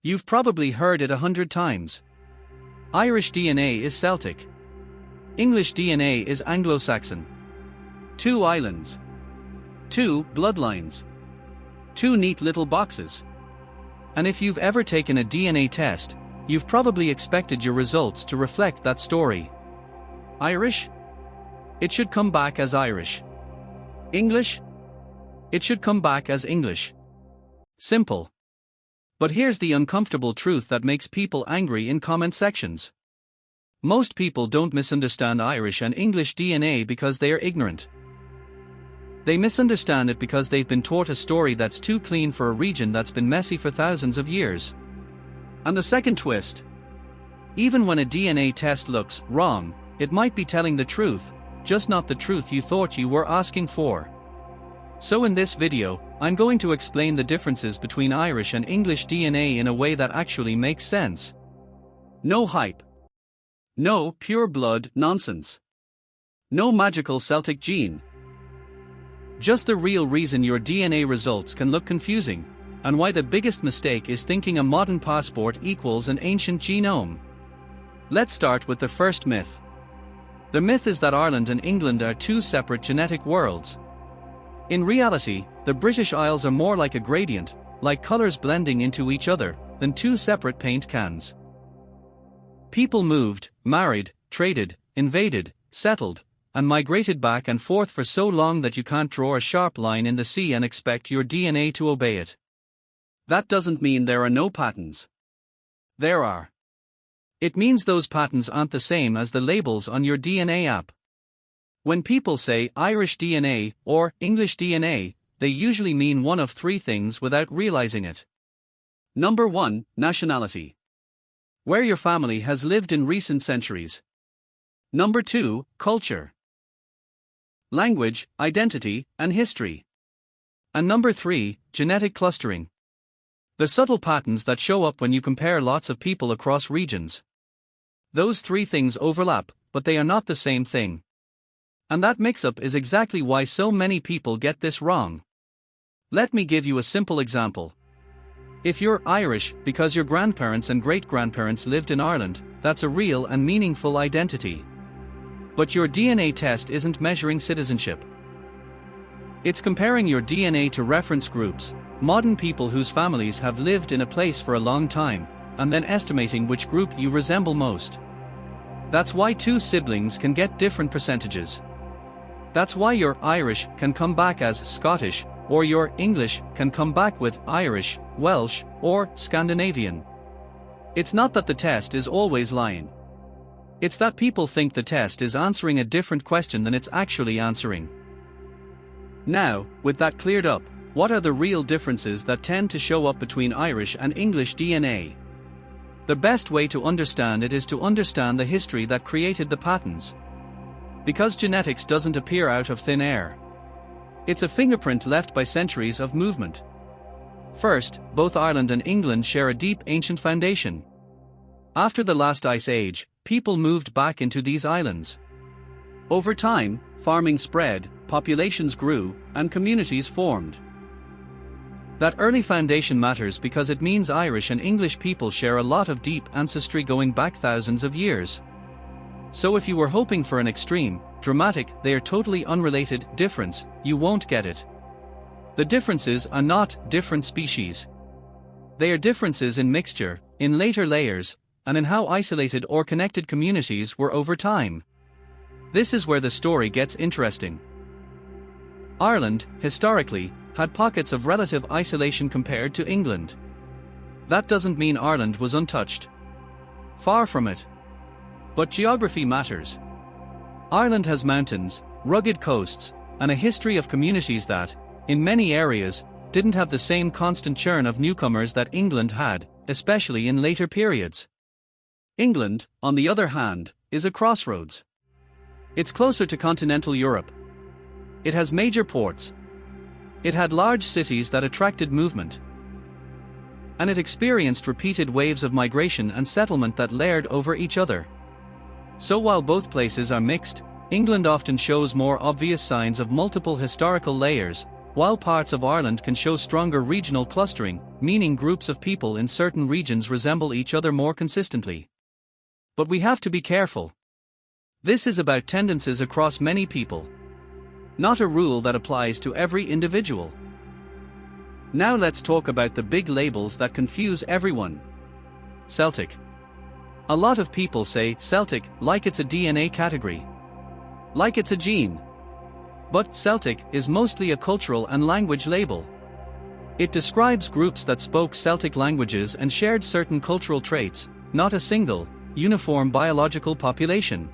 You've probably heard it 100 times. Irish DNA is Celtic. English DNA is Anglo-Saxon. 2 islands. 2 bloodlines. 2 neat little boxes. And if you've ever taken a DNA test, you've probably expected your results to reflect that story. Irish? It should come back as Irish. English? It should come back as English. Simple. But here's the uncomfortable truth that makes people angry in comment sections. Most people don't misunderstand Irish and English DNA because they are ignorant. They misunderstand it because they've been taught a story that's too clean for a region that's been messy for thousands of years. And the second twist. Even when a DNA test looks wrong, it might be telling the truth, just not the truth you thought you were asking for. So in this video, I'm going to explain the differences between Irish and English DNA in a way that actually makes sense. No hype. No pure blood nonsense. No magical Celtic gene. Just the real reason your DNA results can look confusing, and why the biggest mistake is thinking a modern passport equals an ancient genome. Let's start with the first myth. The myth is that Ireland and England are 2 separate genetic worlds. In reality, the British Isles are more like a gradient, like colors blending into each other, than 2 separate paint cans. People moved, married, traded, invaded, settled, and migrated back and forth for so long that you can't draw a sharp line in the sea and expect your DNA to obey it. That doesn't mean there are no patterns. There are. It means those patterns aren't the same as the labels on your DNA app. When people say Irish DNA or English DNA, they usually mean one of 3 things without realizing it. Number 1, nationality. Where your family has lived in recent centuries. Number 2, culture. Language, identity, and history. And number 3, genetic clustering. The subtle patterns that show up when you compare lots of people across regions. Those 3 things overlap, but they are not the same thing. And that mix-up is exactly why so many people get this wrong. Let me give you a simple example. If you're Irish because your grandparents and great-grandparents lived in Ireland, that's a real and meaningful identity. But your DNA test isn't measuring citizenship. It's comparing your DNA to reference groups, modern people whose families have lived in a place for a long time, and then estimating which group you resemble most. That's why 2 siblings can get different percentages. That's why your Irish can come back as Scottish, or your English can come back with Irish, Welsh, or Scandinavian. It's not that the test is always lying. It's that people think the test is answering a different question than it's actually answering. Now, with that cleared up, what are the real differences that tend to show up between Irish and English DNA? The best way to understand it is to understand the history that created the patterns. Because genetics doesn't appear out of thin air. It's a fingerprint left by centuries of movement. First, both Ireland and England share a deep ancient foundation. After the last ice age, people moved back into these islands. Over time, farming spread, populations grew, and communities formed. That early foundation matters because it means Irish and English people share a lot of deep ancestry going back thousands of years. So if you were hoping for an extreme, dramatic, they are totally unrelated difference, you won't get it. The differences are not different species. They are differences in mixture, in later layers, and in how isolated or connected communities were over time. This is where the story gets interesting. Ireland, historically, had pockets of relative isolation compared to England. That doesn't mean Ireland was untouched. Far from it. But geography matters. Ireland has mountains, rugged coasts, and a history of communities that, in many areas, didn't have the same constant churn of newcomers that England had, especially in later periods. England, on the other hand, is a crossroads. It's closer to continental Europe. It has major ports. It had large cities that attracted movement. And it experienced repeated waves of migration and settlement that layered over each other. So while both places are mixed, England often shows more obvious signs of multiple historical layers, while parts of Ireland can show stronger regional clustering, meaning groups of people in certain regions resemble each other more consistently. But we have to be careful. This is about tendencies across many people, not a rule that applies to every individual. Now let's talk about the big labels that confuse everyone. Celtic. A lot of people say Celtic like it's a DNA category, like it's a gene. But Celtic is mostly a cultural and language label. It describes groups that spoke Celtic languages and shared certain cultural traits, not a single, uniform biological population.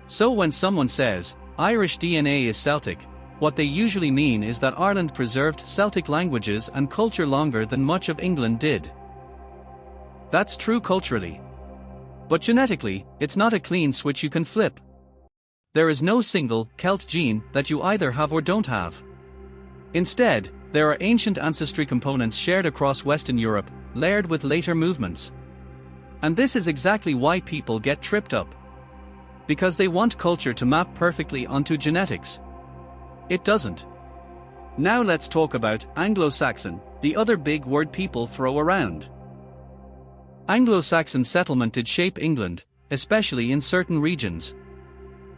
So when someone says, Irish DNA is Celtic, what they usually mean is that Ireland preserved Celtic languages and culture longer than much of England did. That's true culturally. But genetically, it's not a clean switch you can flip. There is no single Celt gene that you either have or don't have. Instead, there are ancient ancestry components shared across Western Europe, layered with later movements. And this is exactly why people get tripped up. Because they want culture to map perfectly onto genetics. It doesn't. Now let's talk about Anglo-Saxon, the other big word people throw around. Anglo-Saxon settlement did shape England, especially in certain regions.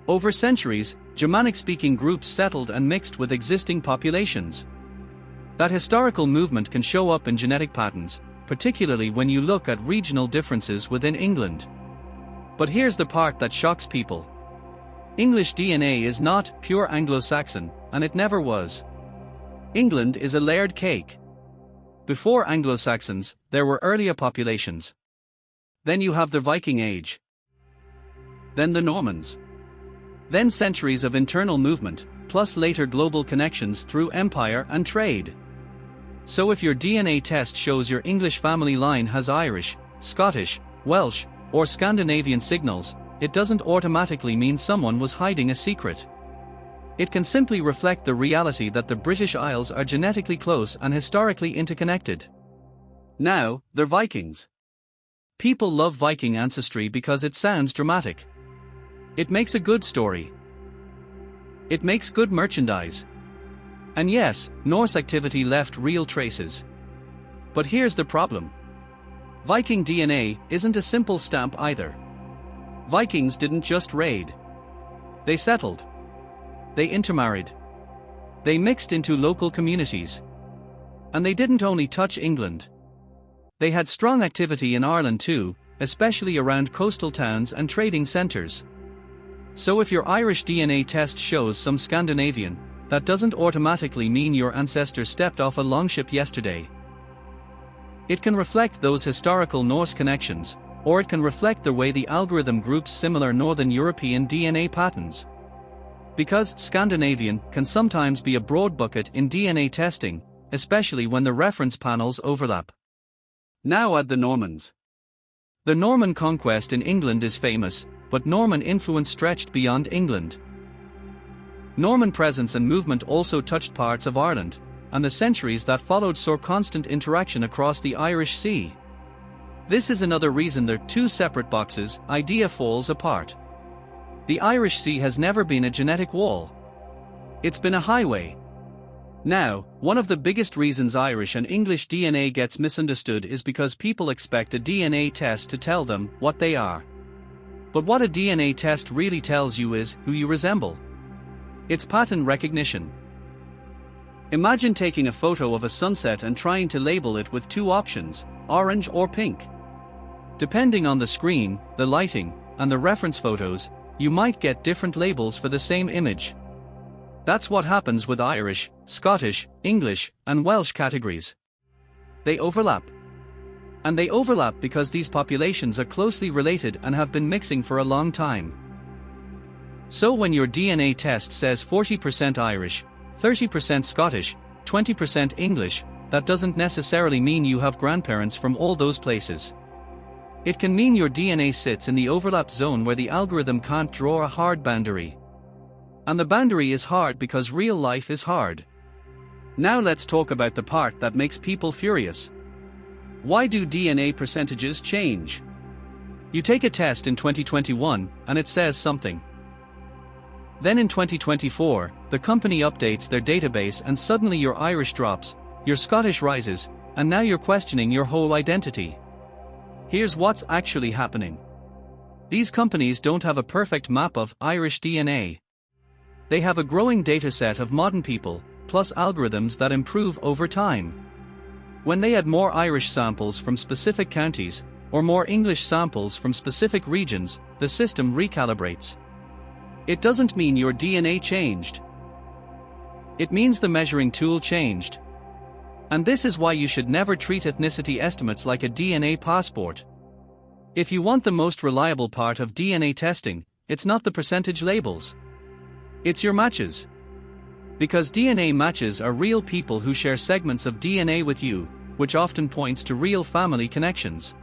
Over centuries, Germanic-speaking groups settled and mixed with existing populations. That historical movement can show up in genetic patterns, particularly when you look at regional differences within England. But here's the part that shocks people. English DNA is not pure Anglo-Saxon, and it never was. England is a layered cake. Before Anglo-Saxons, there were earlier populations. Then you have the Viking Age. Then the Normans. Then centuries of internal movement, plus later global connections through empire and trade. So if your DNA test shows your English family line has Irish, Scottish, Welsh, or Scandinavian signals, it doesn't automatically mean someone was hiding a secret. It can simply reflect the reality that the British Isles are genetically close and historically interconnected. Now, the Vikings. People love Viking ancestry because it sounds dramatic. It makes a good story. It makes good merchandise. And yes, Norse activity left real traces. But here's the problem. Viking DNA isn't a simple stamp either. Vikings didn't just raid. They settled. They intermarried. They mixed into local communities. And they didn't only touch England. They had strong activity in Ireland too, especially around coastal towns and trading centres. So if your Irish DNA test shows some Scandinavian, that doesn't automatically mean your ancestors stepped off a longship yesterday. It can reflect those historical Norse connections, or it can reflect the way the algorithm groups similar Northern European DNA patterns. Because Scandinavian can sometimes be a broad bucket in DNA testing, especially when the reference panels overlap. Now add the Normans. The Norman conquest in England is famous, but Norman influence stretched beyond England. Norman presence and movement also touched parts of Ireland, and the centuries that followed saw constant interaction across the Irish Sea. This is another reason they're two separate boxes, idea falls apart. The Irish Sea has never been a genetic wall. It's been a highway. Now, one of the biggest reasons Irish and English DNA gets misunderstood is because people expect a DNA test to tell them what they are. But what a DNA test really tells you is who you resemble. It's pattern recognition. Imagine taking a photo of a sunset and trying to label it with two options, orange or pink. Depending on the screen, the lighting, and the reference photos, you might get different labels for the same image. That's what happens with Irish, Scottish, English, and Welsh categories. They overlap. And they overlap because these populations are closely related and have been mixing for a long time. So when your DNA test says 40% Irish, 30% Scottish, 20% English, that doesn't necessarily mean you have grandparents from all those places. It can mean your DNA sits in the overlap zone where the algorithm can't draw a hard boundary. And the boundary is hard because real life is hard. Now let's talk about the part that makes people furious. Why do DNA percentages change? You take a test in 2021, and it says something. Then in 2024, the company updates their database and suddenly your Irish drops, your Scottish rises, and now you're questioning your whole identity. Here's what's actually happening. These companies don't have a perfect map of Irish DNA. They have a growing dataset of modern people, plus algorithms that improve over time. When they add more Irish samples from specific counties, or more English samples from specific regions, the system recalibrates. It doesn't mean your DNA changed. It means the measuring tool changed. And this is why you should never treat ethnicity estimates like a DNA passport. If you want the most reliable part of DNA testing, it's not the percentage labels. It's your matches. Because DNA matches are real people who share segments of DNA with you, which often points to real family connections.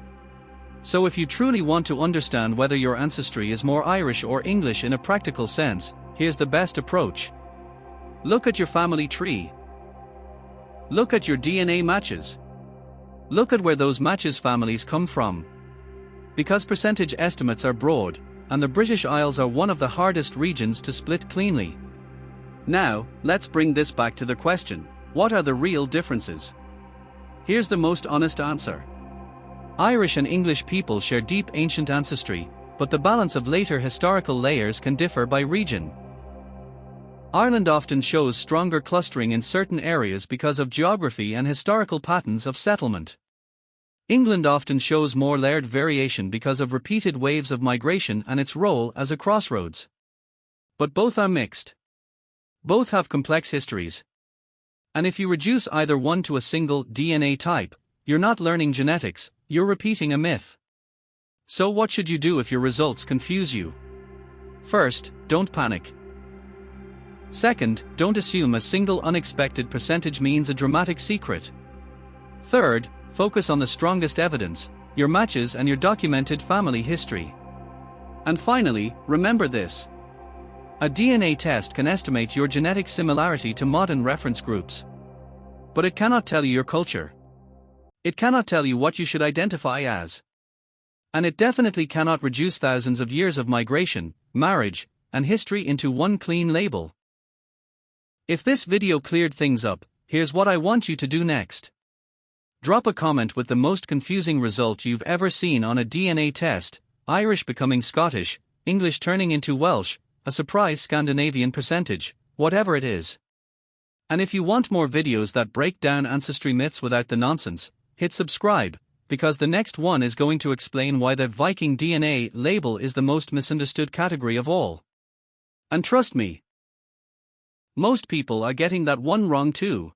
So if you truly want to understand whether your ancestry is more Irish or English in a practical sense, here's the best approach. Look at your family tree. Look at your DNA matches. Look at where those matches families come from. Because percentage estimates are broad, and the British Isles are one of the hardest regions to split cleanly. Now, let's bring this back to the question, what are the real differences? Here's the most honest answer. Irish and English people share deep ancient ancestry, but the balance of later historical layers can differ by region. Ireland often shows stronger clustering in certain areas because of geography and historical patterns of settlement. England often shows more layered variation because of repeated waves of migration and its role as a crossroads. But both are mixed. Both have complex histories. And if you reduce either one to a single DNA type, you're not learning genetics, you're repeating a myth. So what should you do if your results confuse you? First, don't panic. Second, don't assume a single unexpected percentage means a dramatic secret. Third, focus on the strongest evidence, your matches and your documented family history. And finally, remember this. A DNA test can estimate your genetic similarity to modern reference groups. But it cannot tell you your culture. It cannot tell you what you should identify as. And it definitely cannot reduce thousands of years of migration, marriage, and history into one clean label. If this video cleared things up, here's what I want you to do next. Drop a comment with the most confusing result you've ever seen on a DNA test, Irish becoming Scottish, English turning into Welsh, a surprise Scandinavian percentage, whatever it is. And if you want more videos that break down ancestry myths without the nonsense, hit subscribe, because the next one is going to explain why the Viking DNA label is the most misunderstood category of all. And trust me, most people are getting that one wrong too.